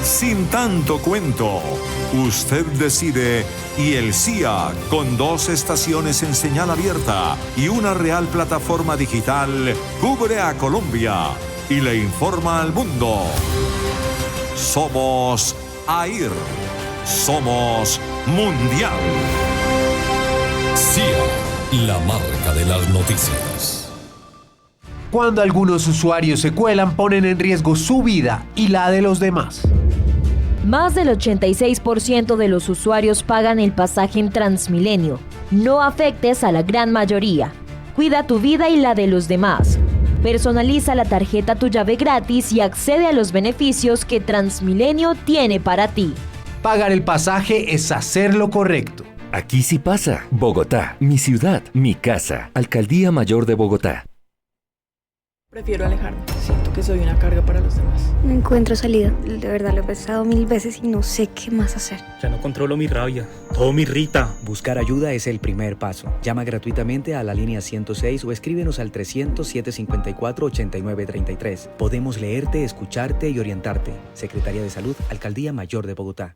Sin tanto cuento, usted decide y el CIA, con 2 estaciones en señal abierta y una real plataforma digital, cubre a Colombia y le informa al mundo. Somos AIR. Somos Mundial. CIA, la marca de las noticias. Cuando algunos usuarios se cuelan, ponen en riesgo su vida y la de los demás. Más del 86% de los usuarios pagan el pasaje en Transmilenio. No afectes a la gran mayoría. Cuida tu vida y la de los demás. Personaliza la tarjeta Tu Llave gratis y accede a los beneficios que Transmilenio tiene para ti. Pagar el pasaje es hacer lo correcto. Aquí sí pasa. Bogotá, mi ciudad, mi casa. Alcaldía Mayor de Bogotá. Prefiero alejarme. Siento que soy una carga para los demás. No encuentro salida. De verdad lo he pensado 1000 veces y no sé qué más hacer. Ya no controlo mi rabia. Todo me irrita. Buscar ayuda es el primer paso. Llama gratuitamente a la línea 106 o escríbenos al 300-754-8933. Podemos leerte, escucharte y orientarte. Secretaría de Salud, Alcaldía Mayor de Bogotá.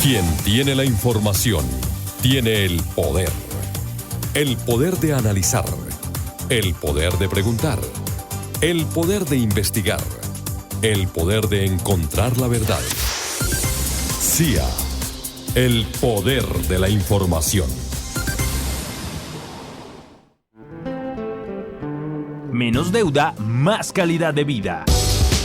Quien tiene la información, tiene el poder. El poder de analizar. El poder de preguntar, el poder de investigar, el poder de encontrar la verdad. CIA, el poder de la información. Menos deuda, más calidad de vida.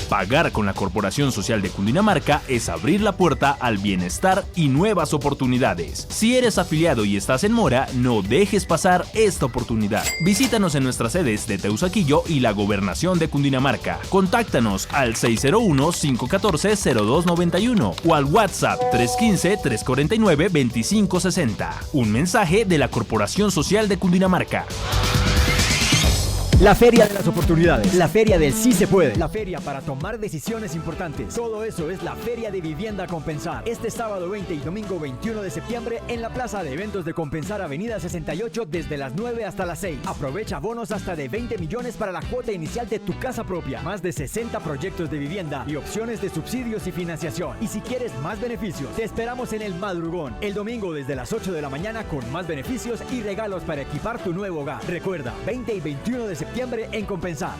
Pagar con la Corporación Social de Cundinamarca es abrir la puerta al bienestar y nuevas oportunidades. Si eres afiliado y estás en mora, no dejes pasar esta oportunidad. Visítanos en nuestras sedes de Teusaquillo y la Gobernación de Cundinamarca. Contáctanos al 601-514-0291 o al WhatsApp 315-349-2560. Un mensaje de la Corporación Social de Cundinamarca. La Feria de las Oportunidades, la Feria del Sí se puede, la Feria para tomar decisiones importantes. Todo eso es la Feria de Vivienda Compensar. Este sábado 20 y domingo 21 de septiembre en la Plaza de Eventos de Compensar, Avenida 68, desde las 9 hasta las 6. Aprovecha bonos hasta de 20 millones para la cuota inicial de tu casa propia. Más de 60 proyectos de vivienda y opciones de subsidios y financiación. Y si quieres más beneficios, te esperamos en el Madrugón, el domingo desde las 8 de la mañana con más beneficios y regalos para equipar tu nuevo hogar. Recuerda, 20 y 21 de septiembre en Compensar.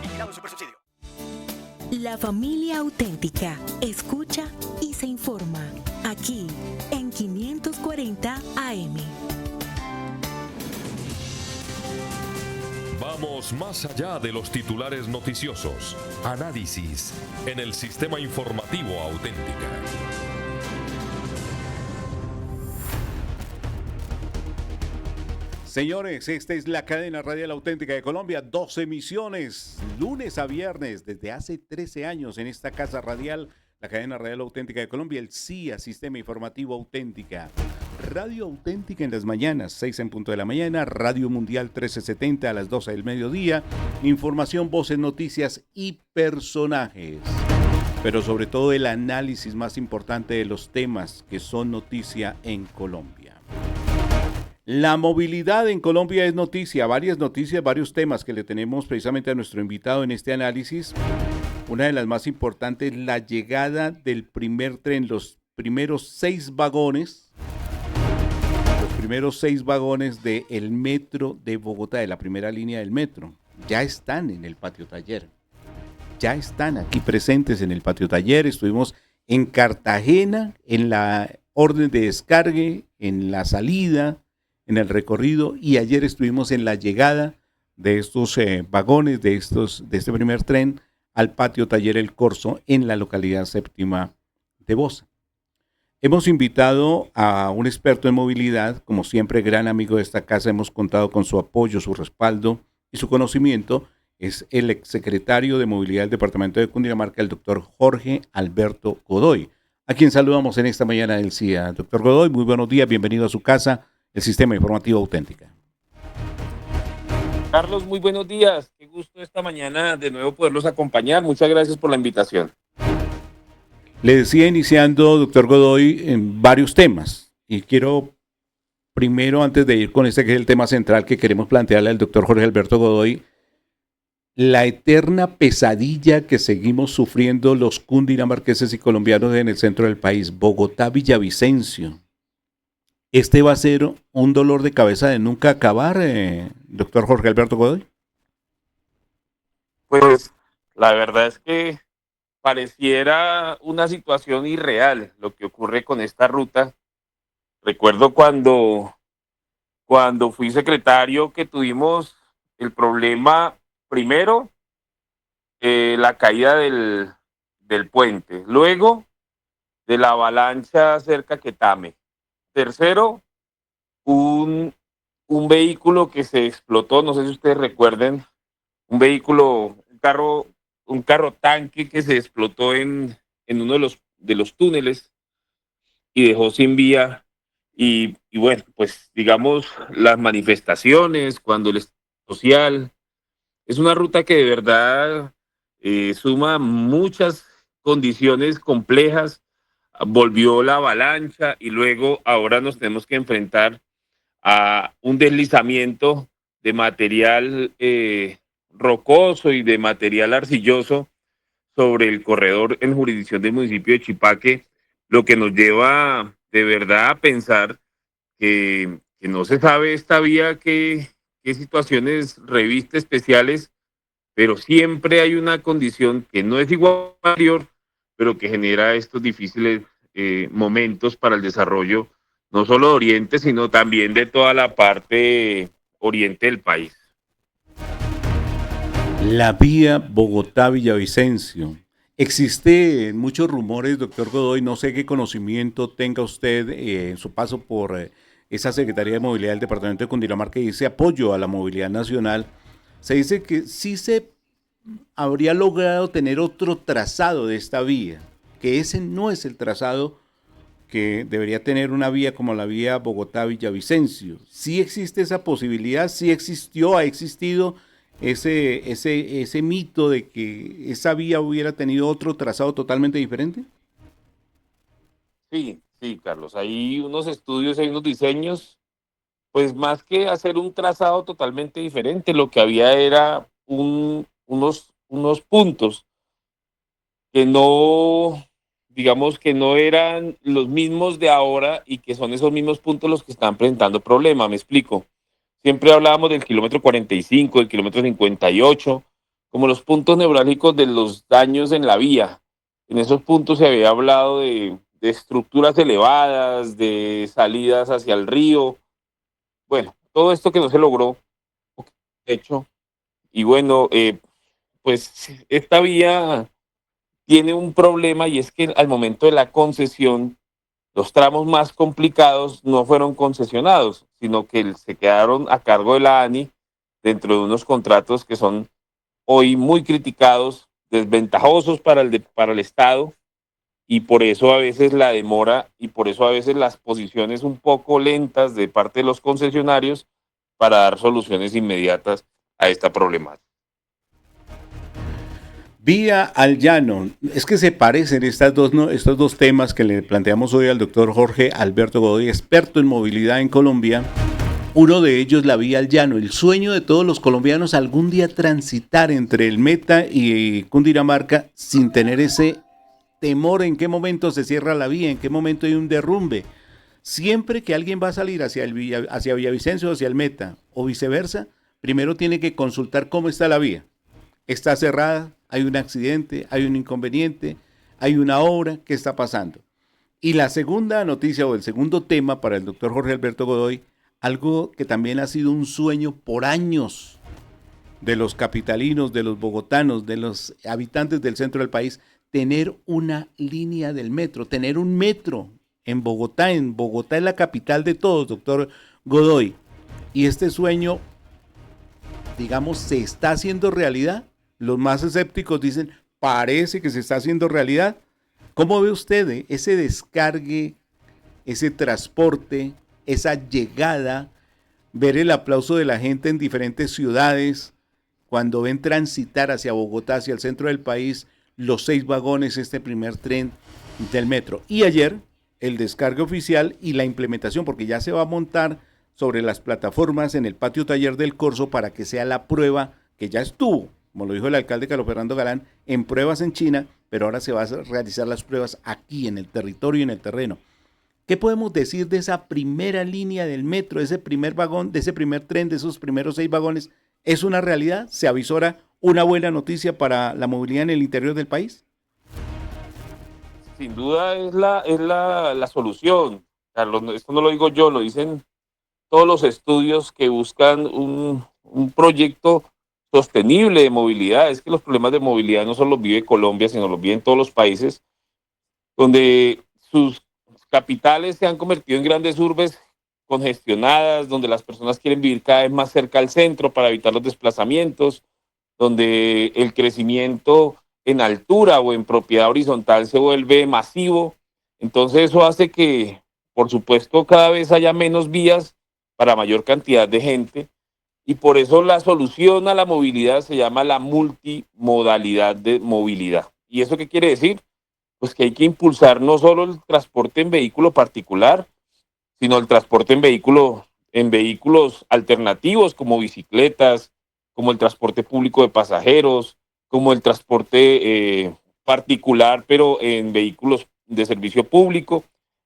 La familia auténtica escucha y se informa aquí en 540 AM. Vamos más allá de los titulares noticiosos. Análisis en el sistema informativo Auténtica. Señores, esta es la cadena radial auténtica de Colombia, 2 emisiones, lunes a viernes, desde hace 13 años en esta casa radial, la cadena radial auténtica de Colombia, el CIA, Sistema Informativo Auténtica. Radio Auténtica en las mañanas, 6 en punto de la mañana, Radio Mundial 1370 a las 12 del mediodía, información, voces, noticias y personajes. Pero sobre todo el análisis más importante de los temas que son noticia en Colombia. La movilidad en Colombia es noticia, varias noticias, varios temas que le tenemos precisamente a nuestro invitado en este análisis. Una de las más importantes, la llegada del primer tren, los primeros 6 vagones del metro de Bogotá, de la primera línea del metro, ya están en el patio taller. Ya están aquí presentes en el patio taller. Estuvimos en Cartagena, en la orden de descargue, en la salida, en el recorrido, y ayer estuvimos en la llegada de estos vagones, de este primer tren al patio taller El Corso en la localidad séptima de Bosa. Hemos invitado a un experto en movilidad, como siempre gran amigo de esta casa, hemos contado con su apoyo, su respaldo y su conocimiento. Es el exsecretario de Movilidad del Departamento de Cundinamarca, el doctor Jorge Alberto Godoy, a quien saludamos en esta mañana del CIA. Doctor Godoy, muy buenos días, bienvenido a su casa, el Sistema Informativo Auténtica. Carlos, muy buenos días. Qué gusto esta mañana de nuevo poderlos acompañar. Muchas gracias por la invitación. Le decía iniciando, doctor Godoy, en varios temas. Y quiero primero, antes de ir con este que es el tema central que queremos plantearle al doctor Jorge Alberto Godoy, la eterna pesadilla que seguimos sufriendo los cundinamarqueses y colombianos en el centro del país, Bogotá-Villavicencio. ¿Este va a ser un dolor de cabeza de nunca acabar, doctor Jorge Alberto Godoy? Pues la verdad es que pareciera una situación irreal lo que ocurre con esta ruta. Recuerdo cuando fui secretario que tuvimos el problema, primero, la caída del puente, luego de la avalancha cerca a Quetame. Tercero, un vehículo que se explotó, no sé si ustedes recuerden, un carro tanque que se explotó en uno de los túneles y dejó sin vía. Y bueno, pues digamos, las manifestaciones, cuando el Estado social, es una ruta que de verdad suma muchas condiciones complejas. Volvió la avalancha y luego ahora nos tenemos que enfrentar a un deslizamiento de material rocoso y de material arcilloso sobre el corredor en jurisdicción del municipio de Chipaque, lo que nos lleva de verdad a pensar que no se sabe esta vía qué situaciones reviste especiales, pero siempre hay una condición que no es igual a mayor, pero que genera estos difíciles momentos para el desarrollo, no solo de Oriente, sino también de toda la parte oriente del país. La vía Bogotá-Villavicencio. Existen muchos rumores, doctor Godoy, no sé qué conocimiento tenga usted en su paso por esa Secretaría de Movilidad del Departamento de Cundinamarca y ese apoyo a la movilidad nacional. Se dice que sí se habría logrado tener otro trazado de esta vía, que ese no es el trazado que debería tener una vía como la vía Bogotá-Villavicencio. Sí existe esa posibilidad, sí existió, ha existido ese mito de que esa vía hubiera tenido otro trazado totalmente diferente. Sí, Carlos, hay unos estudios, hay unos diseños, pues más que hacer un trazado totalmente diferente, lo que había era unos puntos que no, digamos que no eran los mismos de ahora y que son esos mismos puntos los que están presentando problemas, me explico. Siempre hablábamos del kilómetro 45, del kilómetro 58, como los puntos neurálgicos de los daños en la vía. En esos puntos se había hablado de estructuras elevadas, de salidas hacia el río. Bueno, todo esto que no se logró, de hecho. Y bueno, pues esta vía tiene un problema y es que al momento de la concesión, los tramos más complicados no fueron concesionados, sino que se quedaron a cargo de la ANI dentro de unos contratos que son hoy muy criticados, desventajosos para el Estado, y por eso a veces la demora y por eso a veces las posiciones un poco lentas de parte de los concesionarios para dar soluciones inmediatas a esta problemática. Vía al llano. Es que se parecen estos dos temas que le planteamos hoy al doctor Jorge Alberto Godoy, experto en movilidad en Colombia. Uno de ellos, la vía al llano, el sueño de todos los colombianos algún día transitar entre el Meta y Cundinamarca sin tener ese temor en qué momento se cierra la vía, en qué momento hay un derrumbe. Siempre que alguien va a salir hacia Villavicencio o hacia el Meta o viceversa, primero tiene que consultar cómo está la vía. ¿Está cerrada? ¿Hay un accidente? ¿Hay un inconveniente? ¿Hay una obra? ¿Qué está pasando? Y la segunda noticia o el segundo tema para el doctor Jorge Alberto Godoy, algo que también ha sido un sueño por años de los capitalinos, de los bogotanos, de los habitantes del centro del país, tener una línea del metro, tener un metro en Bogotá. En Bogotá es la capital de todos, doctor Godoy. Y este sueño, digamos, se está haciendo realidad. Los más escépticos dicen, parece que se está haciendo realidad. ¿Cómo ve usted ese descargue, ese transporte, esa llegada, ver el aplauso de la gente en diferentes ciudades, cuando ven transitar hacia Bogotá, hacia el centro del país, los 6 vagones, este primer tren del metro? Y ayer, el descargue oficial y la implementación, porque ya se va a montar sobre las plataformas en el patio taller del Corso para que sea la prueba que ya estuvo como lo dijo el alcalde Carlos Fernando Galán, en pruebas en China, pero ahora se van a realizar las pruebas aquí en el territorio y en el terreno. ¿Qué podemos decir de esa primera línea del metro, de ese primer vagón, de ese primer tren, de esos primeros 6 vagones? ¿Es una realidad? ¿Se avisora una buena noticia para la movilidad en el interior del país? Sin duda es la solución, Carlos. Esto no lo digo yo, lo dicen todos los estudios que buscan un proyecto sostenible de movilidad. Es que los problemas de movilidad no solo los vive Colombia, sino los viven todos los países, donde sus capitales se han convertido en grandes urbes congestionadas, donde las personas quieren vivir cada vez más cerca al centro para evitar los desplazamientos, donde el crecimiento en altura o en propiedad horizontal se vuelve masivo. Entonces eso hace que, por supuesto, cada vez haya menos vías para mayor cantidad de gente, y por eso la solución a la movilidad se llama la multimodalidad de movilidad. ¿Y eso qué quiere decir? Pues que hay que impulsar no solo el transporte en vehículo particular, sino el transporte en vehículos alternativos como bicicletas, como el transporte público de pasajeros, como el transporte particular, pero en vehículos de servicio público.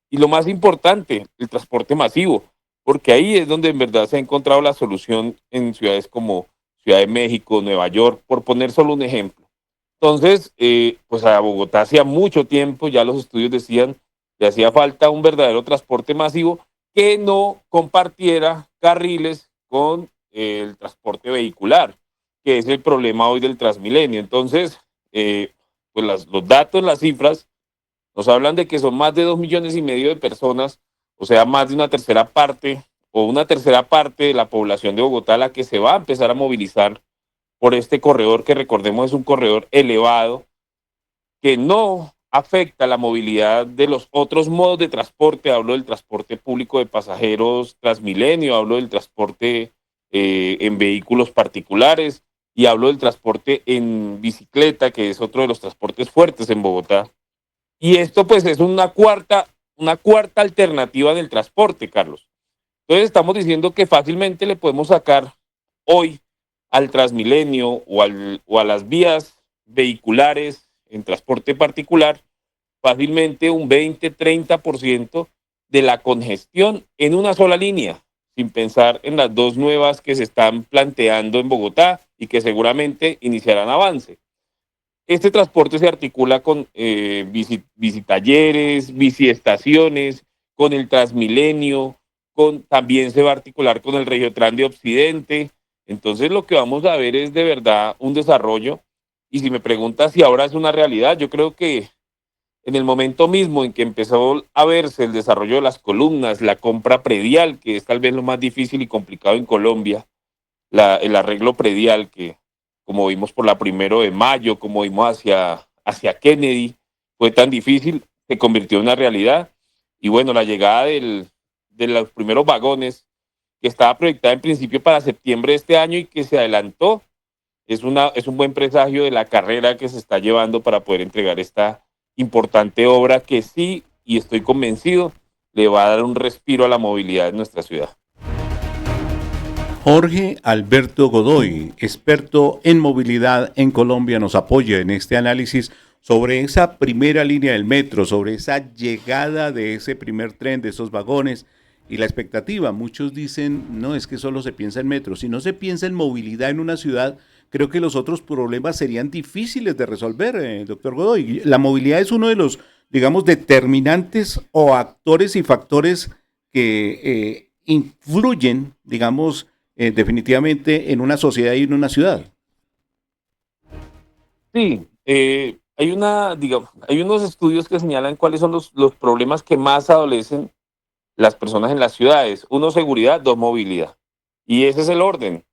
Y lo más importante, el transporte masivo, porque ahí es donde en verdad se ha encontrado la solución en ciudades como Ciudad de México, Nueva York, por poner solo un ejemplo. Entonces, pues a Bogotá hacía mucho tiempo, ya los estudios decían, que hacía falta un verdadero transporte masivo que no compartiera carriles con el transporte vehicular, que es el problema hoy del Transmilenio. Entonces, pues los datos, las cifras, nos hablan de que son más de 2,5 millones de personas, o sea, más de una tercera parte de la población de Bogotá la que se va a empezar a movilizar por este corredor, que recordemos es un corredor elevado, que no afecta la movilidad de los otros modos de transporte. Hablo del transporte público de pasajeros Transmilenio, hablo del transporte en vehículos particulares y hablo del transporte en bicicleta, que es otro de los transportes fuertes en Bogotá. Y esto pues es una cuarta alternativa del transporte, Carlos. Entonces estamos diciendo que fácilmente le podemos sacar hoy al Transmilenio o a las vías vehiculares en transporte particular fácilmente un 20-30% de la congestión en una sola línea, sin pensar en las 2 nuevas que se están planteando en Bogotá y que seguramente iniciarán avance. Este transporte se articula con bicitalleres, biciestaciones, con el Transmilenio, también se va a articular con el Regiotran de Occidente. Entonces lo que vamos a ver es de verdad un desarrollo. Y si me preguntas si ahora es una realidad, yo creo que en el momento mismo en que empezó a verse el desarrollo de las columnas, la compra predial, que es tal vez lo más difícil y complicado en Colombia, el arreglo predial, que como vimos por la 1 de mayo, como vimos hacia Kennedy, fue tan difícil, se convirtió en una realidad. Y bueno, la llegada de los primeros vagones, que estaba proyectada en principio para septiembre de este año y que se adelantó, es un buen presagio de la carrera que se está llevando para poder entregar esta importante obra que sí, y estoy convencido, le va a dar un respiro a la movilidad en nuestra ciudad. Jorge Alberto Godoy, experto en movilidad en Colombia, nos apoya en este análisis sobre esa primera línea del metro, sobre esa llegada de ese primer tren, de esos vagones y la expectativa. Muchos dicen, no, es que solo se piensa en metro. Si no se piensa en movilidad en una ciudad, creo que los otros problemas serían difíciles de resolver, doctor Godoy. La movilidad es uno de los, digamos, determinantes o actores y factores que influyen, digamos, definitivamente en una sociedad y en una ciudad. Sí, hay unos estudios que señalan cuáles son los problemas que más adolecen las personas en las ciudades. 1, seguridad; 2, movilidad. Y ese es el orden.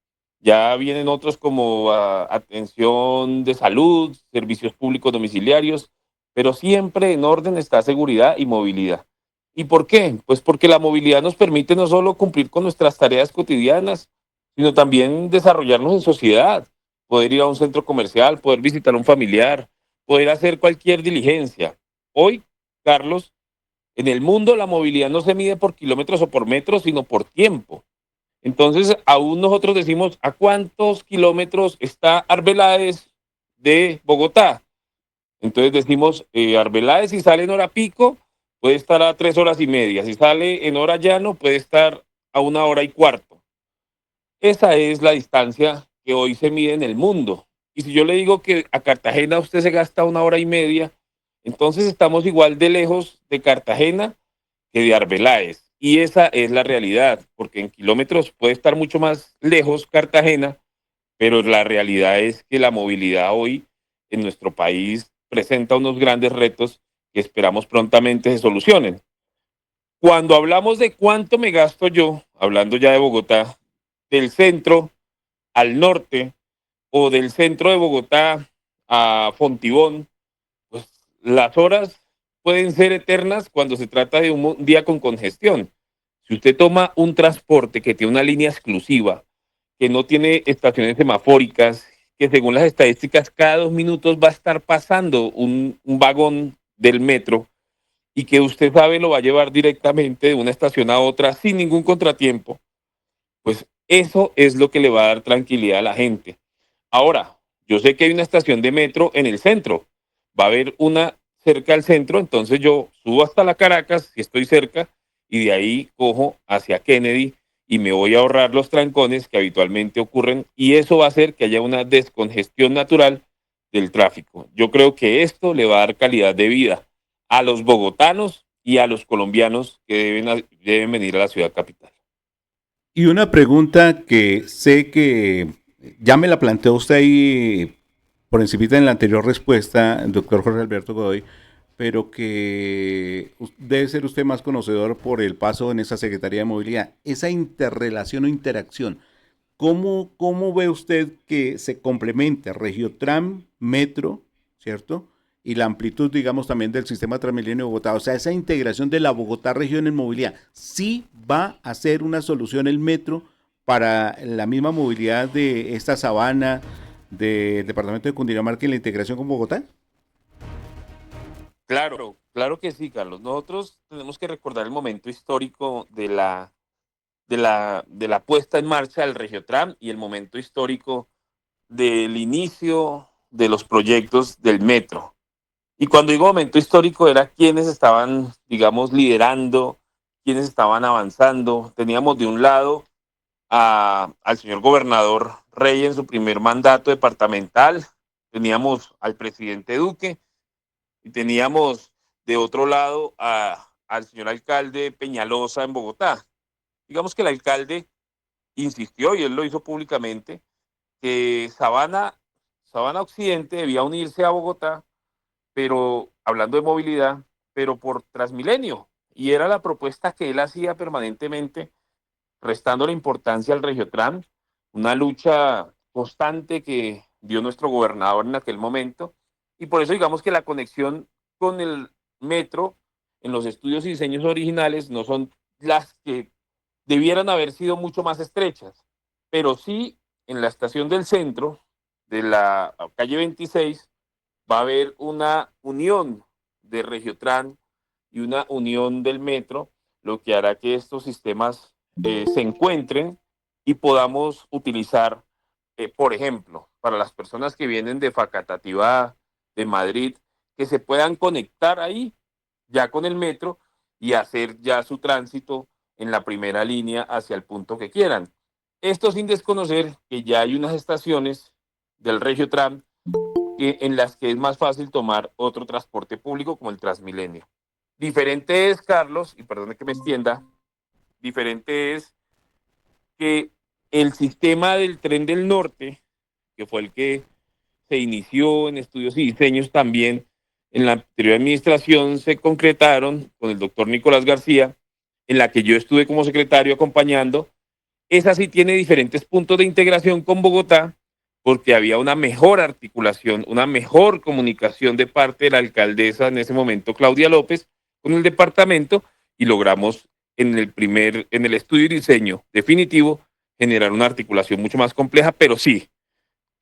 Ya vienen otros como atención de salud, servicios públicos domiciliarios, pero siempre en orden está seguridad y movilidad. ¿Y por qué? Pues porque la movilidad nos permite no solo cumplir con nuestras tareas cotidianas, sino también desarrollarnos en sociedad, poder ir a un centro comercial, poder visitar a un familiar, poder hacer cualquier diligencia. Hoy, Carlos, en el mundo la movilidad no se mide por kilómetros o por metros, sino por tiempo. Entonces, aún nosotros decimos, ¿a cuántos kilómetros está Arbeláez de Bogotá? Entonces decimos, Arbeláez, si sale en hora pico, puede estar a 3 horas y media. Si sale en hora llano, puede estar a 1 hora y cuarto. Esa es la distancia que hoy se mide en el mundo. Y si yo le digo que a Cartagena usted se gasta 1 hora y media, entonces estamos igual de lejos de Cartagena que de Arbeláez. Y esa es la realidad, porque en kilómetros puede estar mucho más lejos Cartagena, pero la realidad es que la movilidad hoy en nuestro país presenta unos grandes retos que esperamos prontamente se solucionen. Cuando hablamos de cuánto me gasto yo, hablando ya de Bogotá, del centro al norte o del centro de Bogotá a Fontibón, pues las horas pueden ser eternas cuando se trata de un día con congestión. Si usted toma un transporte que tiene una línea exclusiva, que no tiene estaciones semafóricas, que según las estadísticas cada 2 minutos va a estar pasando un vagón del metro y que usted sabe lo va a llevar directamente de una estación a otra sin ningún contratiempo, pues eso es lo que le va a dar tranquilidad a la gente. Ahora, yo sé que hay una estación de metro en el centro, va a haber una cerca al centro, entonces yo subo hasta la Caracas, si estoy cerca, y de ahí cojo hacia Kennedy y me voy a ahorrar los trancones que habitualmente ocurren, y eso va a hacer que haya una descongestión natural del tráfico. Yo creo que esto le va a dar calidad de vida a los bogotanos y a los colombianos que deben venir a la ciudad capital. Y una pregunta que sé que ya me la planteó usted ahí por encimita en la anterior respuesta, doctor Jorge Alberto Godoy, pero que debe ser usted más conocedor por el paso en esa Secretaría de Movilidad. Esa interrelación o interacción, ¿cómo ve usted que se complementa Regiotram, Metro, ¿cierto? Y la amplitud, digamos, también del sistema Transmilenio de Bogotá. O sea, esa integración de la Bogotá región en movilidad, ¿sí va a ser una solución el metro para la misma movilidad de esta sabana del departamento de Cundinamarca y la integración con Bogotá? Claro, claro que sí, Carlos. Nosotros tenemos que recordar el momento histórico de la puesta en marcha del Regiotram y el momento histórico del inicio de los proyectos del metro. Y cuando digo momento histórico era quienes estaban, digamos, liderando, quienes estaban avanzando. Teníamos de un lado al señor gobernador Rey en su primer mandato departamental, teníamos al presidente Duque y teníamos de otro lado al señor alcalde Peñalosa en Bogotá. Digamos que el alcalde insistió, y él lo hizo públicamente, que Sabana Occidente debía unirse a Bogotá, pero hablando de movilidad, pero por Transmilenio. Y era la propuesta que él hacía permanentemente, restando la importancia al Regiotram, una lucha constante que dio nuestro gobernador en aquel momento. Y por eso digamos que la conexión con el metro en los estudios y diseños originales no son las que debieran haber sido mucho más estrechas, pero sí en la estación del centro de la calle 26 va a haber una unión de Regiotram y una unión del metro, lo que hará que estos sistemas se encuentren y podamos utilizar, por ejemplo, para las personas que vienen de Facatativá, de Madrid, que se puedan conectar ahí ya con el metro y hacer ya su tránsito en la primera línea hacia el punto que quieran. Esto sin desconocer que ya hay unas estaciones del Regiotram en las que es más fácil tomar otro transporte público como el Transmilenio. Diferente es, Carlos, y perdone que me extienda, diferente es que el sistema del Tren del Norte, que fue el que se inició en estudios y diseños también en la anterior administración, se concretaron con el doctor Nicolás García, en la que yo estuve como secretario acompañando. Esa sí tiene diferentes puntos de integración con Bogotá, porque había una mejor articulación, una mejor comunicación de parte de la alcaldesa en ese momento, Claudia López, con el departamento, y logramos en el estudio y diseño definitivo generar una articulación mucho más compleja, pero sí,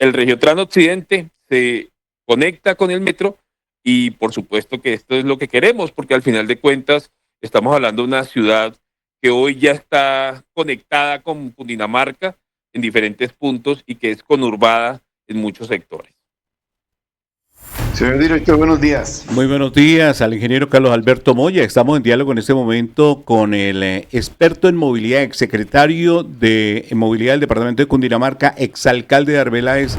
el Regiotram Occidente se conecta con el metro y por supuesto que esto es lo que queremos, porque al final de cuentas estamos hablando de una ciudad que hoy ya está conectada con Cundinamarca en diferentes puntos y que es conurbada en muchos sectores. Señor director, buenos días. Muy buenos días al ingeniero Carlos Alberto Moya. Estamos en diálogo en este momento con el experto en movilidad, exsecretario de movilidad del departamento de Cundinamarca, exalcalde de Arbeláez,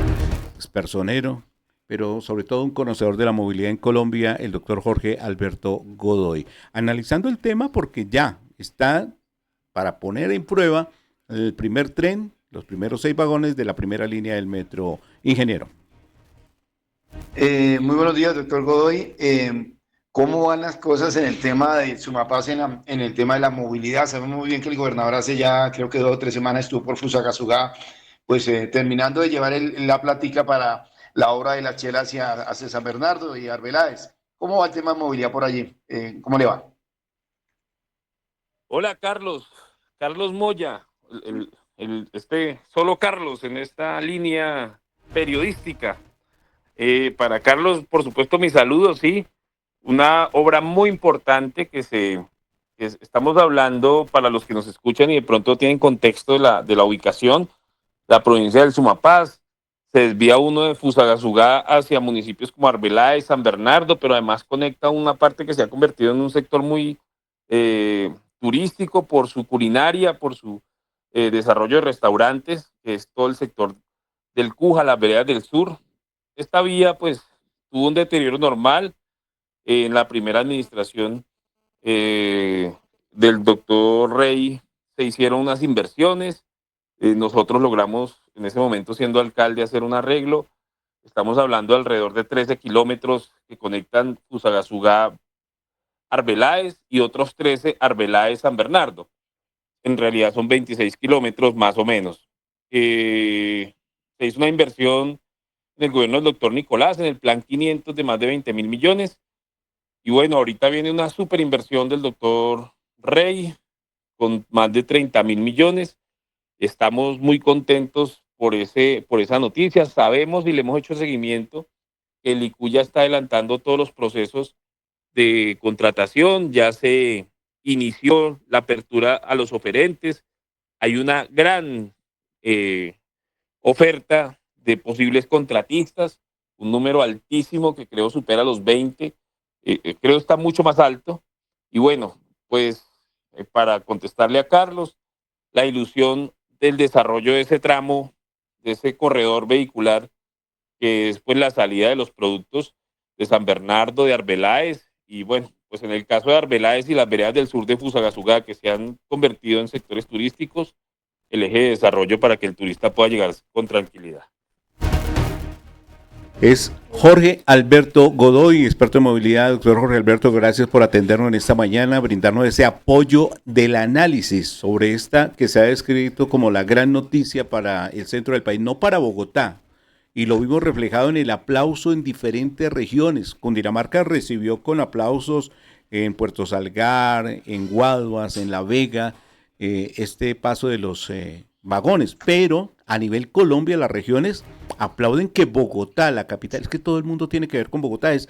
expersonero, pero sobre todo un conocedor de la movilidad en Colombia, el doctor Jorge Alberto Godoy. Analizando el tema porque ya está para poner en prueba el primer tren, los primeros 6 vagones de la primera línea del metro. Ingeniero. Muy buenos días, doctor Godoy. ¿Cómo van las cosas en el tema de Sumapaz, en el tema de la movilidad? Sabemos muy bien que el gobernador hace ya, creo que 2 o 3 semanas estuvo por Fusagasugá, pues terminando de llevar la plática para la obra de la Chela hacia San Bernardo y Arbeláez. ¿Cómo va el tema de movilidad por allí? ¿Cómo le va? Hola, Carlos Moya, solo Carlos en esta línea periodística. Para Carlos, por supuesto, mis saludos, sí. Una obra muy importante que estamos hablando para los que nos escuchan y de pronto tienen contexto de la ubicación, la provincia del Sumapaz. Se desvía uno de Fusagasugá hacia municipios como Arbeláez, San Bernardo, pero además conecta una parte que se ha convertido en un sector muy turístico por su culinaria, por su desarrollo de restaurantes, que es todo el sector del Cuja, las veredas del sur. Esta vía, pues, tuvo un deterioro normal en la primera administración del doctor Rey. Se hicieron unas inversiones. Nosotros logramos, en ese momento, siendo alcalde, hacer un arreglo. Estamos hablando de alrededor de 13 kilómetros que conectan Fusagasugá, Arbeláez y otros 13 Arbeláez, San Bernardo. En realidad son 26 kilómetros más o menos. Se hizo una inversión en el gobierno del doctor Nicolás, en el plan 500 de más de 20.000 millones. Y bueno, ahorita viene una super inversión del doctor Rey con más de 30.000 millones. Estamos muy contentos por esa noticia. Sabemos y le hemos hecho seguimiento que el ICU ya está adelantando todos los procesos de contratación, ya se inició la apertura a los oferentes. Hay una gran oferta de posibles contratistas, un número altísimo que creo supera los 20, creo está mucho más alto. Y bueno, pues para contestarle a Carlos, la ilusión del desarrollo de ese tramo, de ese corredor vehicular, que es pues la salida de los productos de San Bernardo, de Arbeláez, y bueno, pues en el caso de Arbeláez y las veredas del sur de Fusagasugá, que se han convertido en sectores turísticos, el eje de desarrollo para que el turista pueda llegar con tranquilidad. Es Jorge Alberto Godoy, experto en movilidad. Doctor Jorge Alberto, gracias por atendernos en esta mañana, brindarnos ese apoyo del análisis sobre esta que se ha descrito como la gran noticia para el centro del país, no para Bogotá. Y lo vimos reflejado en el aplauso en diferentes regiones. Cundinamarca recibió con aplausos en Puerto Salgar, en Guaduas, en La Vega, este paso de los vagones, pero a nivel Colombia las regiones aplauden que Bogotá, la capital, es que todo el mundo tiene que ver con Bogotá, es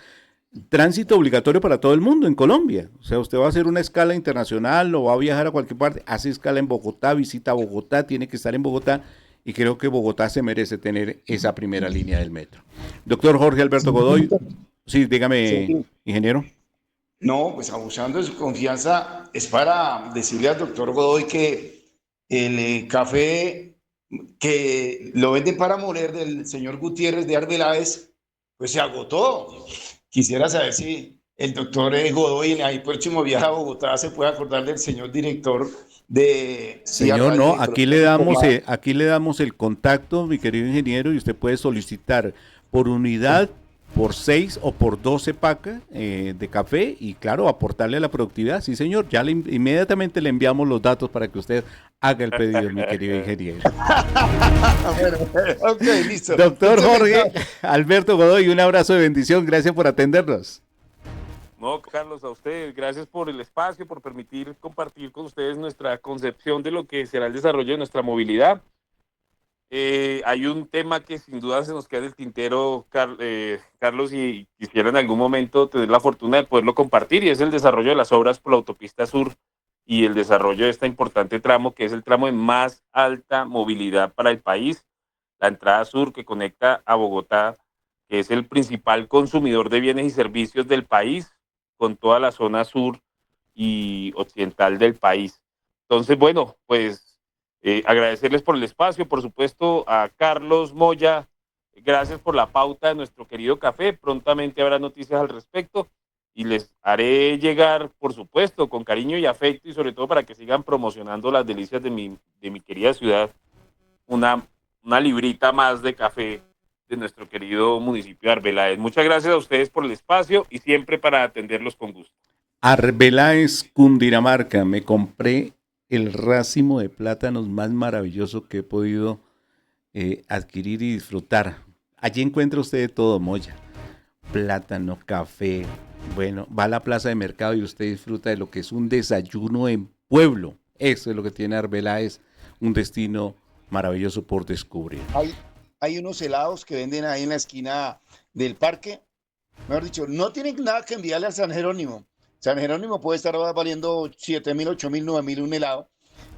tránsito obligatorio para todo el mundo en Colombia. O sea, usted va a hacer una escala internacional o va a viajar a cualquier parte, hace escala en Bogotá, visita Bogotá, tiene que estar en Bogotá, y creo que Bogotá se merece tener esa primera línea del metro. Doctor Jorge Alberto Godoy, sí, dígame, sí, ingeniero. No, pues abusando de su confianza, es para decirle al doctor Godoy que el café que lo venden para moler del señor Gutiérrez de Arbeláez, pues se agotó. Quisiera saber si el doctor Godoy en el próximo viaje a Bogotá se puede acordar del señor director de... Señor, no, aquí le damos el contacto, mi querido ingeniero, y usted puede solicitar por unidad, por 6 o por 12 pacas de café y claro, aportarle a la productividad. Sí, señor, ya inmediatamente le enviamos los datos para que usted haga el pedido, mi querido ingeniero. Bueno, ok, listo. Doctor Jorge Alberto Godoy, un abrazo de bendición, gracias por atendernos. No, Carlos, a ustedes, gracias por el espacio, por permitir compartir con ustedes nuestra concepción de lo que será el desarrollo de nuestra movilidad. Hay un tema que sin duda se nos queda en el tintero, Carlos, y quisiera en algún momento tener la fortuna de poderlo compartir, y es el desarrollo de las obras por la autopista sur y el desarrollo de este importante tramo, que es el tramo de más alta movilidad para el país, la entrada sur que conecta a Bogotá, que es el principal consumidor de bienes y servicios del país, con toda la zona sur y occidental del país. Entonces, bueno, pues agradecerles por el espacio, por supuesto a Carlos Moya, gracias por la pauta de nuestro querido café, prontamente habrá noticias al respecto y les haré llegar, por supuesto, con cariño y afecto y sobre todo para que sigan promocionando las delicias de mi querida ciudad, una librita más de café de nuestro querido municipio de Arbeláez. Muchas gracias a ustedes por el espacio y siempre para atenderlos con gusto. Arbeláez, Cundinamarca, me compré el racimo de plátanos más maravilloso que he podido adquirir y disfrutar. Allí encuentra usted de todo, Moya. Plátano, café. Bueno, va a la plaza de mercado y usted disfruta de lo que es un desayuno en pueblo. Eso es lo que tiene Arbeláez, un destino maravilloso por descubrir. Hay unos helados que venden ahí en la esquina del parque. Mejor dicho, no tienen nada que enviarle a San Jerónimo. San Jerónimo puede estar valiendo 7.000, 8.000, 9.000 un helado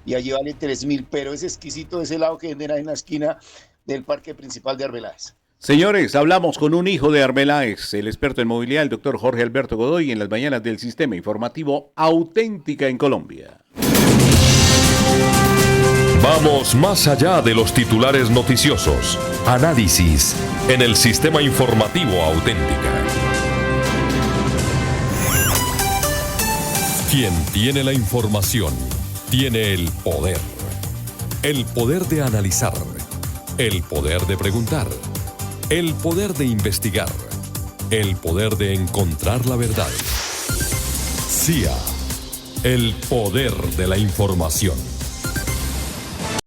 y allí vale 3.000, pero es exquisito ese helado que venden ahí en la esquina del parque principal de Arbeláez. Señores, hablamos con un hijo de Arbeláez, el experto en movilidad, el doctor Jorge Alberto Godoy, en las mañanas del Sistema Informativo Auténtica en Colombia. Vamos más allá de los titulares noticiosos. Análisis en el Sistema Informativo Auténtica. Quien tiene la información, tiene el poder. El poder de analizar, el poder de preguntar, el poder de investigar, el poder de encontrar la verdad. CIA, el poder de la información.